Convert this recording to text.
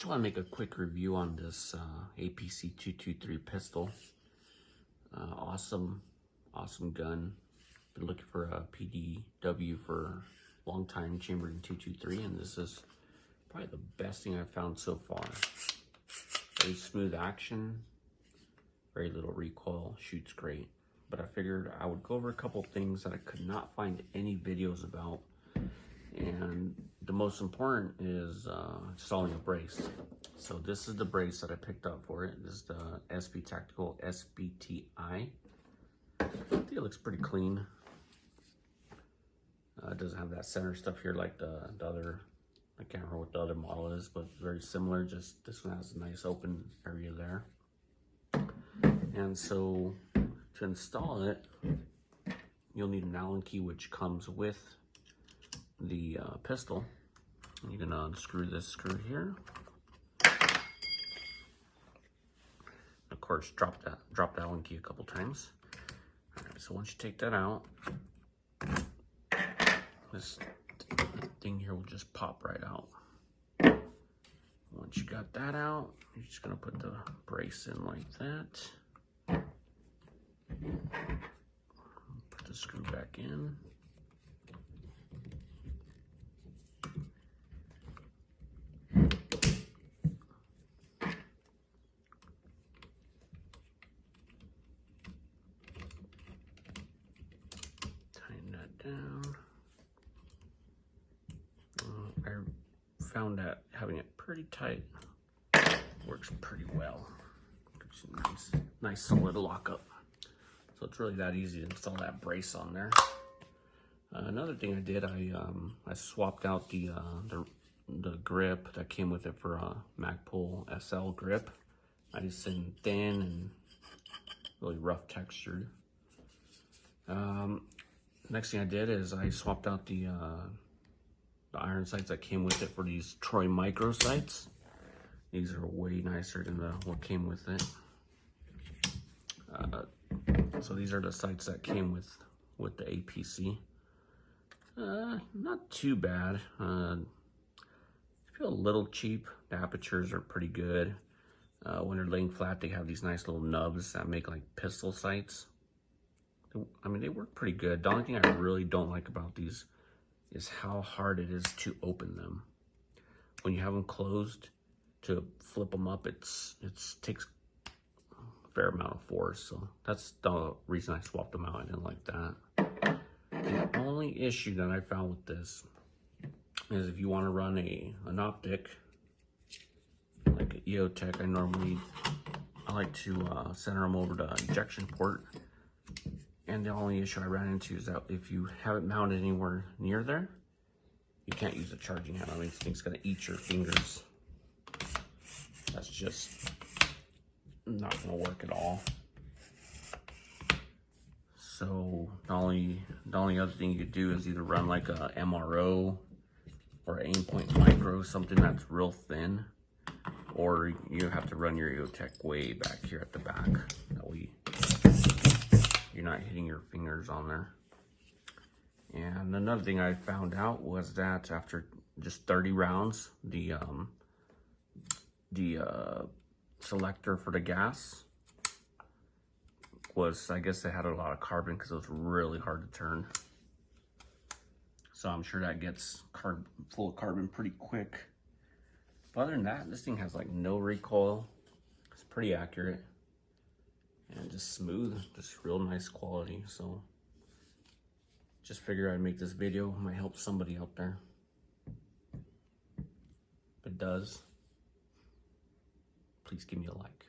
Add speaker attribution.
Speaker 1: Just want to make a quick review on this apc223 pistol. Awesome gun. Been looking for a PDW for a long time, chambered in 223, and this is probably the best thing I've found so far. Very smooth action, very little recoil, shoots great. But I figured I would go over a couple things that I could not find any videos about. And the most important is installing a brace. So this is the brace that I picked up for it. This is the SP Tactical SBTI. I think it looks pretty clean. It doesn't have that center stuff here like the other, I can't remember what the other model is, but very similar. Just this one has a nice open area there. And so to install it, you'll need an Allen key, which comes with the pistol. You can unscrew this screw here. Of course, drop the Allen key a couple times. All right, so once you take that out, this thing here will just pop right out. Once you got that out, you're just gonna put the brace in like that. Put the screw back in. Tighten that down. I found that having it pretty tight works pretty well. It's a nice solid lockup. So it's really that easy to install that brace on there. Another thing I did, I swapped out the grip that came with it for a Magpul SL grip. I just in thin and really rough textured. Next thing I did is I swapped out the iron sights that came with it for these Troy micro sights. These are way nicer than what came with it. So these are the sights that came with the APC. Not too bad. Feel a little cheap. The apertures are pretty good. When they're laying flat, they have these nice little nubs that make like pistol sights. I mean, they work pretty good. The only thing I really don't like about these is how hard it is to open them. When you have them closed, to flip them up, it takes a fair amount of force. So that's the reason I swapped them out. I didn't like that. The only issue that I found with this is if you want to run an optic, like an EOTech, I like to center them over the ejection port. And the only issue I ran into is that if you have it mounted anywhere near there, you can't use the charging handle. I mean, this thing's gonna eat your fingers. That's just not gonna work at all. So the only other thing you could do is either run like a MRO or Aimpoint Micro, something that's real thin, or you have to run your EOTech way back here at the back. That way you're not hitting your fingers on there. And another thing I found out was that after just 30 rounds, the selector for the gas was, I guess they had a lot of carbon because it was really hard to turn. So I'm sure that gets full of carbon pretty quick. But other than that, this thing has like no recoil. It's pretty accurate. And just smooth, just real nice quality. So just figure I'd make this video, might help somebody out there. If it does, please give me a like.